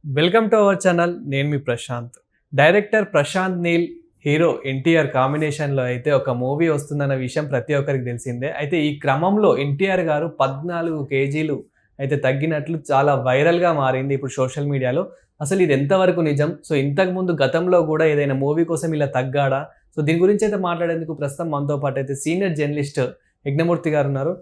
Welcome to our channel. నేను మీ Prashanth. Director Prashanth Neel, hero NTR కాంబినేషన్లో అయితే ఒక మూవీ వస్తుందన్న విషయం ప్రతి ఒక్కరికి తెలిసిందే. అయితే ఈ క్రమంలో ఎన్టీఆర్ గారు 14 కేజీలు అయితే తగ్గినట్లు చాలా వైరల్గా మారింది ఇప్పుడు సోషల్ మీడియాలో. అసలు ఇది ఎంతవరకు నిజం? సో ఇంతకుముందు గతంలో కూడా ఏదైనా మూవీ కోసం ఇలా తగ్గాడా? సో దీని గురించి అయితే మాట్లాడేందుకు ప్రస్తుతం మనతో పాటు అయితే సీనియర్ జర్నలిస్ట్ యజ్ఞమూర్తి గారు ఉన్నారు.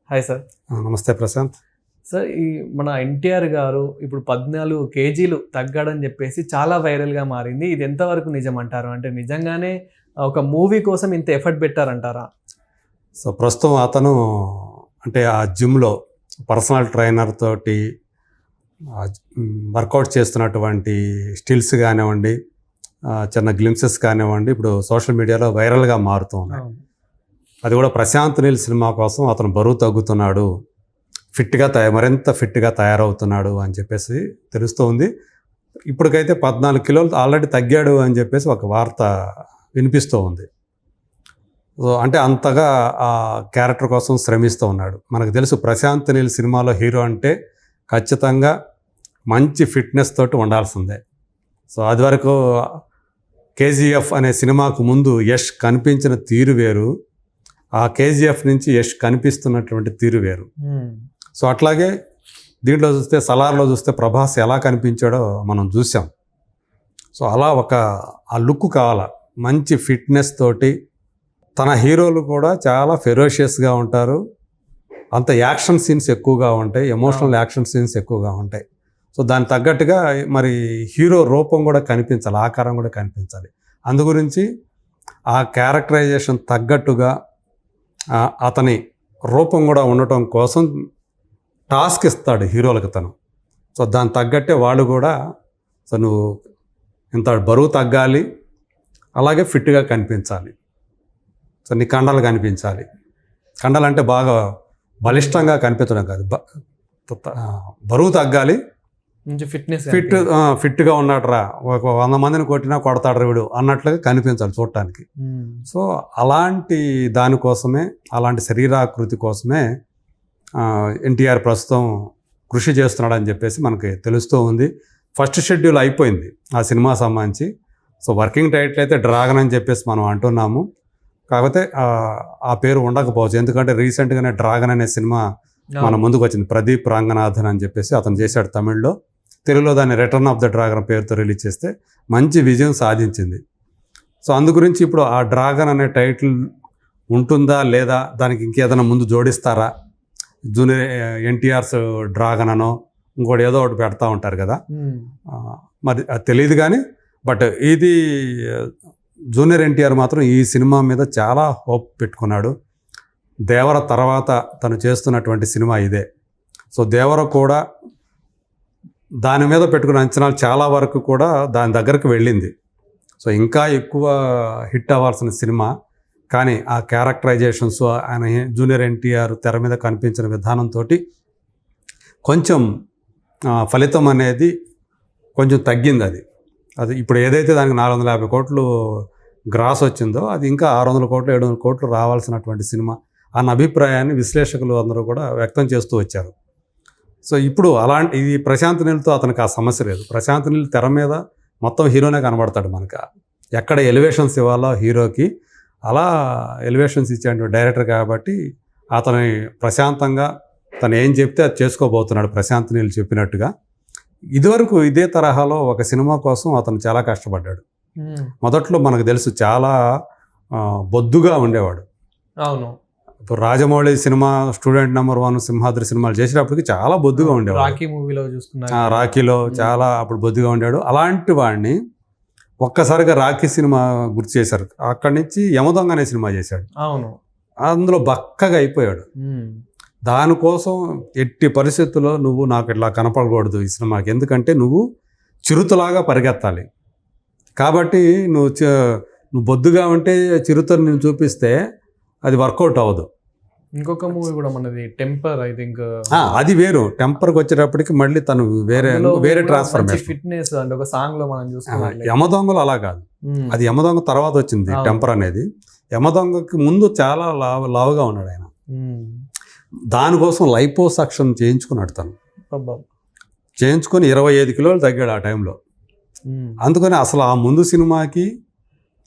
Hi sir. నమస్తే ప్రశాంత్. సార్, ఈ మన ఎన్టీఆర్ గారు ఇప్పుడు 14 కేజీలు తగ్గాడని చెప్పేసి చాలా వైరల్గా మారింది. ఇది ఎంతవరకు నిజం అంటారు? అంటే నిజంగానే ఒక మూవీ కోసం ఇంత ఎఫర్ట్ పెట్టారంటారా? సో ప్రస్తుతం అతను అంటే ఆ జిమ్లో పర్సనల్ ట్రైనర్ తోటి వర్కౌట్ చేస్తున్నటువంటి స్టిల్స్ కానివ్వండి, చిన్న గ్లిమ్సెస్ కానివ్వండి, ఇప్పుడు సోషల్ మీడియాలో వైరల్గా మారుతూ ఉన్నాయి. అది కూడా ప్రశాంత్ నీల్ సినిమా కోసం అతను బరువు తగ్గుతున్నాడు, మరింత ఫిట్గా తయారవుతున్నాడు అని చెప్పేసి తెలుస్తూ ఉంది. ఇప్పటికైతే 14 కిలోలు ఆల్రెడీ తగ్గాడు అని చెప్పేసి ఒక వార్త వినిపిస్తూ ఉంది. సో అంటే అంతగా ఆ క్యారెక్టర్ కోసం శ్రమిస్తూ ఉన్నాడు. మనకు తెలుసు ప్రశాంత్ నీల్ సినిమాలో హీరో అంటే ఖచ్చితంగా మంచి ఫిట్నెస్ తోటి ఉండాల్సిందే. సో అది వరకు కేజీఎఫ్ అనే సినిమాకు ముందు యష్ కనిపించిన తీరు వేరు, ఆ కేజీఎఫ్ నుంచి యష్ కనిపిస్తున్నటువంటి తీరు వేరు. సో అట్లాగే దీంట్లో చూస్తే సలార్లో చూస్తే ప్రభాస్ ఎలా కనిపించాడో మనం చూసాం. సో అలా ఆ లుక్ కావాలా, మంచి ఫిట్నెస్ తోటి. తన హీరోలు కూడా చాలా ఫెరోషియస్గా ఉంటారు, అంత యాక్షన్ సీన్స్ ఎక్కువగా ఉంటాయి, ఎమోషనల్ యాక్షన్ సీన్స్ ఎక్కువగా ఉంటాయి. సో దానికి తగ్గట్టుగా మరి హీరో రూపం కూడా కనిపించాలి, ఆకారం కూడా కనిపించాలి. అందుగురించి ఆ క్యారెక్టరైజేషన్ తగ్గట్టుగా అతని రూపం కూడా ఉండటం కోసం టాస్క్ ఇస్తాడు హీరోలకు తను. సో దానికి తగ్గట్టే వాళ్ళు కూడా సో నువ్వు ఇంత బరువు తగ్గాలి, అలాగే ఫిట్గా కనిపించాలి, సో నీ కండలు కనిపించాలి. కండలు అంటే బాగా బలిష్టంగా కనిపించడం కాదు, బరువు తగ్గాలి, ఫిట్గా ఉన్నాడురా, ఒక 100 మందిని కొట్టినా కొడతాడు వీడు అన్నట్లుగా కనిపించాలి చూడటానికి. సో అలాంటి దానికోసమే, అలాంటి శరీరాకృతి కోసమే ఎన్టీఆర్ ప్రస్తుతం కృషి చేస్తున్నాడు అని చెప్పేసి మనకి తెలుస్తూ ఉంది. ఫస్ట్ షెడ్యూల్ అయిపోయింది ఆ సినిమా సంబంధించి. సో వర్కింగ్ టైటిల్ అయితే డ్రాగన్ అని చెప్పేసి మనం అంటున్నాము. కాకపోతే ఆ పేరు ఉండకపోవచ్చు, ఎందుకంటే రీసెంట్గానే డ్రాగన్ అనే సినిమా మన ముందుకు వచ్చింది. ప్రదీప్ రంగనాథన్ అని చెప్పేసి అతను చేశాడు తమిళ్లో. తెలుగులో దాన్ని రిటర్న్ ఆఫ్ ద డ్రాగన్ పేరుతో రిలీజ్ చేస్తే మంచి విజయం సాధించింది. సో అందు గురించి ఇప్పుడు ఆ డ్రాగన్ అనే టైటిల్ ఉంటుందా లేదా, దానికి ఇంకేదైనా ముందు జోడిస్తారా, జూనియర్ ఎన్టీఆర్స్ డ్రాగన్ అనో ఇంకోటి ఏదో ఒకటి పెడతా ఉంటారు కదా, మరి అది తెలియదు. కానీ బట్ ఇది జూనియర్ ఎన్టీఆర్ మాత్రం ఈ సినిమా మీద చాలా హోప్ పెట్టుకున్నాడు. దేవర తర్వాత తను చేస్తున్నటువంటి సినిమా ఇదే. సో దేవర కూడా దాని మీద పెట్టుకున్న అంచనాలు చాలా వరకు కూడా దాని దగ్గరకు వెళ్ళింది. సో ఇంకా ఎక్కువ హిట్ అవ్వాల్సిన సినిమా, కానీ ఆ క్యారెక్టరైజేషన్స్, ఆయన జూనియర్ ఎన్టీఆర్ తెర మీద కనిపించిన విధానంతో కొంచెం ఫలితం అనేది కొంచెం తగ్గింది. అది ఇప్పుడు ఏదైతే దానికి 450 కోట్లు గ్రాస్ వచ్చిందో అది ఇంకా 600 కోట్లు 700 కోట్లు రావాల్సినటువంటి సినిమా అన్న అభిప్రాయాన్ని విశ్లేషకులు అందరూ కూడా వ్యక్తం చేస్తూ వచ్చారు. సో ఇప్పుడు ఇది ప్రశాంత్ నీల్తో అతనికి ఆ సమస్య లేదు. ప్రశాంత్ నీల్ తెర మీద మొత్తం హీరోనే కనబడతాడు మనకు. ఎక్కడ ఎలివేషన్స్ ఇవ్వాలో హీరోకి అలా ఎలివేషన్స్ ఇచ్చేటువంటి డైరెక్టర్ కాబట్టి అతని ప్రశాంతంగా తను ఏం చెప్తే అది చేసుకోబోతున్నాడు ప్రశాంత్ నీల్ చెప్పినట్టుగా. ఇదివరకు ఇదే తరహాలో ఒక సినిమా కోసం అతను చాలా కష్టపడ్డాడు. మొదట్లో మనకు తెలుసు చాలా బొద్దుగా ఉండేవాడు. అవును, ఇప్పుడు Rajamouli cinema student number 1 Simhadri సినిమాలు చేసేటప్పటికి చాలా బొద్దుగా ఉండేవాడు. రాఖీ మూవీలో చూసుకున్నా, రాఖీలో చాలా అప్పుడు బొద్దుగా ఉండాడు. అలాంటి వాడిని ఒక్కసారిగా రాఖీ సినిమా గుర్తు చేశారు, అక్కడి నుంచి యమదొంగ అనే సినిమా చేశాడు. అవును, అందులో బక్కగా అయిపోయాడు. దానికోసం ఎట్టి పరిస్థితుల్లో నువ్వు నాకు ఇట్లా కనపడకూడదు ఈ సినిమాకి, ఎందుకంటే నువ్వు చిరుతలాగా పరిగెత్తాలి. కాబట్టి నువ్వు బొద్దుగా ఉంటే చిరుతను నేను చూపిస్తే అది వర్కౌట్ అవ్వదు. ఇంకొక మూవీ కూడా మనది టెంపర్, ఐ థింక్ అది వేరు. టెంపర్కి వచ్చేటప్పటికి మళ్ళీ తను వేరే ట్రాన్స్ఫర్మేషన్. ఫిట్నెస్ అంటే ఒక సాంగ్ లో మనం చూసుకున్నాం. యమదొంగలు అలా కాదు, అది యమదొంగ తర్వాత వచ్చింది టెంపర్ అనేది. యమదొంగకి ముందు చాలా లావుగా ఉన్నాడు ఆయన. దానికోసం లైపోసక్షన్ చేయించుకున్నాడు తను. చేయించుకొని 25 కిలోలు తగ్గాడు ఆ టైంలో. అందుకని అసలు ఆ ముందు సినిమాకి,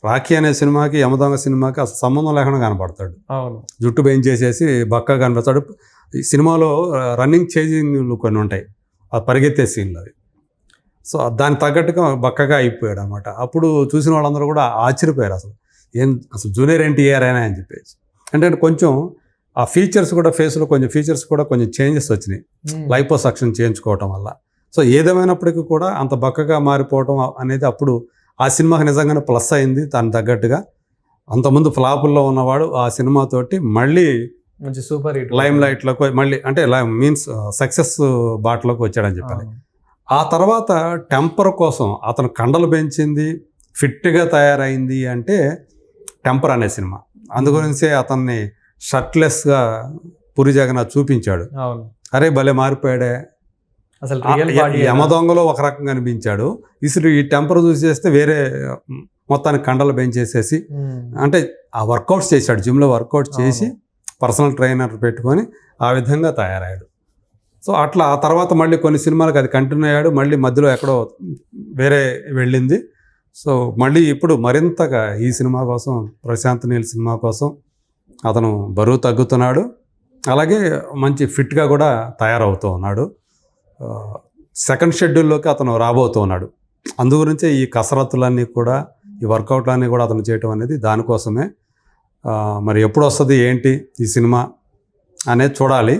రాఖీ అనే సినిమాకి, యమదొంగ సినిమాకి అసలు సంబంధం లేకుండా కనపడతాడు. అవును. జుట్టు పెంచేసేసి బక్కగా కనిపిస్తాడు. ఈ సినిమాలో రన్నింగ్ చేజింగ్లు కొన్ని ఉంటాయి, ఆ పరిగెత్తే సీన్లు అవి. సో దానికి తగ్గట్టుగా బక్కగా అయిపోయాడు అనమాట. అప్పుడు చూసిన వాళ్ళందరూ కూడా ఆశ్చర్యపోయారు, అసలు జూనియర్ ఎన్టీఆర్ అయినా అని చెప్పేసి. అంటే కొంచెం ఆ ఫీచర్స్ కూడా, ఫేస్లో కొంచెం ఫీచర్స్ కూడా కొంచెం చేంజెస్ వచ్చినాయి లైపోసక్షన్ చేయించుకోవటం వల్ల. సో ఏదేమైనప్పటికీ కూడా అంత బక్కగా మారిపోవటం అనేది అప్పుడు ఆ సినిమాకి నిజంగానే ప్లస్ అయింది. దానికి తగ్గట్టుగా అంతకుముందు ఫ్లాపుల్లో ఉన్నవాడు ఆ సినిమాతోటి మళ్ళీ మంచి సూపర్ హిట్ లైమ్ లైట్లోకి మళ్ళీ, అంటే మీన్స్ సక్సెస్ బాటలోకి వచ్చాడని చెప్పాలి. ఆ తర్వాత టెంపర్ కోసం అతను కండలు పెంచింది, ఫిట్గా తయారైంది అంటే టెంపర్ అనే సినిమా. అందుగురించే అతన్ని షర్ట్లెస్గా పూరి జగన్నాథ్ చూపించాడు. అవును. అరే భలే మారిపోయాడే. అసలు యమదొంగలో ఒక రకంగా కనిపించాడు. ఇసుడు ఈ టెంపర్ చూసి చేస్తే వేరే మొత్తానికి కండలు పెంచేసేసి, అంటే ఆ వర్కౌట్స్ చేశాడు, జిమ్లో వర్కౌట్స్ చేసి పర్సనల్ ట్రైనర్ పెట్టుకొని ఆ విధంగా తయారయ్యాడు. సో అట్లా ఆ తర్వాత మళ్ళీ కొన్ని సినిమాలకు అది కంటిన్యూ అయ్యాడు. మళ్ళీ మధ్యలో ఎక్కడో వేరే వెళ్ళింది. సో మళ్ళీ ఇప్పుడు మరింతగా ఈ సినిమా కోసం, ప్రశాంత్ నీల్ సినిమా కోసం అతను బరువు తగ్గుతున్నాడు. అలాగే మంచి ఫిట్గా కూడా తయారవుతూ ఉన్నాడు. సెకండ్ షెడ్యూల్లోకి అతను రాబోతూ ఉన్నాడు. అందుగురించే ఈ కసరత్తులన్నీ కూడా, ఈ వర్కౌట్లన్నీ కూడా అతను చేయటం అనేది దానికోసమే. మరి ఎప్పుడు వస్తుంది ఏంటి ఈ సినిమా అనేది చూడాలి.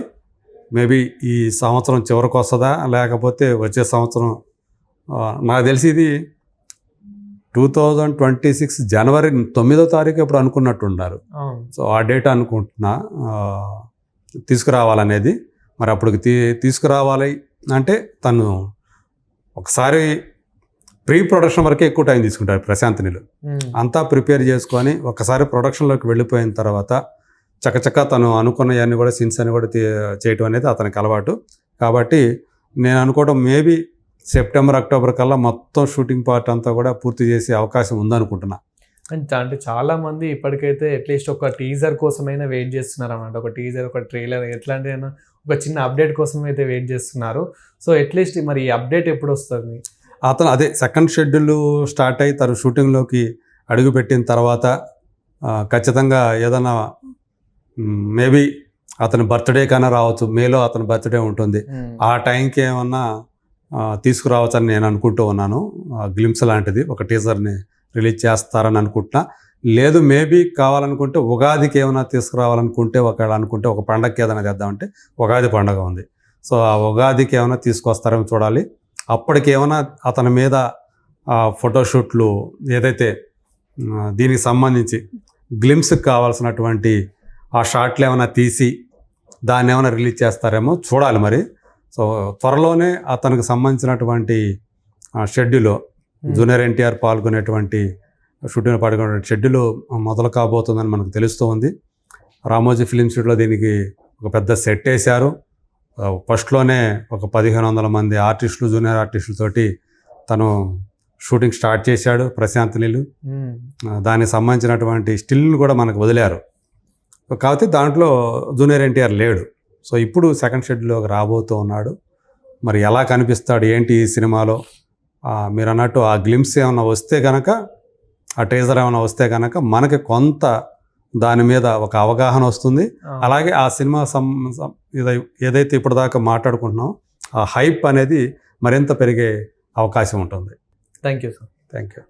మేబీ ఈ సంవత్సరం చివరికి వస్తుందా, లేకపోతే వచ్చే సంవత్సరం. నాకు తెలిసి ఇది 2026 జనవరి 9వ తారీఖు ఎప్పుడు అనుకున్నట్టున్నారు. సో ఆ డేట్ అనుకుంటున్నా తీసుకురావాలనేది. మరి అప్పటికి తీసుకురావాలి అంటే తను ఒకసారి ప్రీ ప్రొడక్షన్ వరకే ఎక్కువ టైం తీసుకుంటారు ప్రశాంత్ నీల్. అంతా ప్రిపేర్ చేసుకొని ఒకసారి ప్రొడక్షన్లోకి వెళ్ళిపోయిన తర్వాత చకచక తను అనుకున్నవన్నీ కూడా, సీన్స్ అని కూడా చేయటం అనేది అతనికి అలవాటు. కాబట్టి నేను అనుకోవడం మేబీ సెప్టెంబర్, అక్టోబర్ కల్లా మొత్తం షూటింగ్ పార్ట్ అంతా కూడా పూర్తి చేసే అవకాశం ఉందనుకుంటున్నా. అంటే చాలా మంది ఇప్పటికైతే అట్లీస్ట్ ఒక టీజర్ కోసమైనా వెయిట్ చేస్తున్నారు అన్నమాట. ఒక టీజర్, ఒక ట్రైలర్, ఎట్లాంటిదైనా ఒక చిన్న అప్డేట్ కోసం అయితే వెయిట్ చేస్తున్నారు. సో అట్లీస్ట్ మరి ఈ అప్డేట్ ఎప్పుడు వస్తుంది? అతను అదే సెకండ్ షెడ్యూల్ స్టార్ట్ అయ్యి తను షూటింగ్లోకి అడుగుపెట్టిన తర్వాత ఖచ్చితంగా ఏదైనా మేబీ అతని బర్త్డే కన్నా రావచ్చు. మేలో అతని బర్త్డే ఉంటుంది. ఆ టైంకి ఏమన్నా తీసుకురావచ్చని నేను అనుకుంటూ ఉన్నాను. గ్లిమ్స్ లాంటిది ఒక టీజర్ని రిలీజ్ చేస్తారని అనుకుంటున్నా. లేదు మేబీ కావాలనుకుంటే ఉగాదికి ఏమైనా తీసుకురావాలనుకుంటే, ఒకవేళ అనుకుంటే ఒక పండగకి ఏదైనా చేద్దామంటే ఉగాది పండగ ఉంది. సో ఆ ఉగాదికి ఏమైనా తీసుకొస్తారని చూడాలి. అప్పటికి ఏమైనా అతని మీద ఫోటోషూట్లు ఏదైతే దీనికి సంబంధించి గ్లిమ్స్కి కావాల్సినటువంటి ఆ షాట్లు ఏమైనా తీసి దాన్ని ఏమైనా రిలీజ్ చేస్తారేమో చూడాలి మరి. సో త్వరలోనే అతనికి సంబంధించినటువంటి షెడ్యూల్, జూనియర్ ఎన్టీఆర్ పాల్గొనేటువంటి షూటింగ్ పాల్గొనే షెడ్యూల్ మొదలు కాబోతుందని మనకు తెలుస్తూ ఉంది. రామోజీ ఫిలిం సిటీలో దీనికి ఒక పెద్ద సెట్ వేశారు. ఫస్ట్లోనే ఒక 1500 మంది ఆర్టిస్టులు, జూనియర్ ఆర్టిస్టులతోటి తను షూటింగ్ స్టార్ట్ చేశాడు ప్రశాంత్ నీల్. దానికి సంబంధించినటువంటి స్టిల్ని కూడా మనకు వదిలారు. కాకపోతే దాంట్లో జూనియర్ ఎన్టీఆర్ లేడు. సో ఇప్పుడు సెకండ్ షెడ్యూల్లోకి రాబోతూ ఉన్నాడు. మరి ఎలా కనిపిస్తాడు ఏంటి ఈ సినిమాలో? మీరు అన్నట్టు ఆ గ్లిమ్స్ ఏమైనా వస్తే కనుక, ఆ టీజర్ ఏమైనా వస్తే కనుక మనకి కొంత దాని మీద ఒక అవగాహన వస్తుంది. అలాగే ఆ సినిమా ఏదైతే ఇప్పటిదాకా మాట్లాడుకుంటున్నామో ఆ హైప్ అనేది మరింత పెరిగే అవకాశం ఉంటుంది. Thank you sir. Thank you.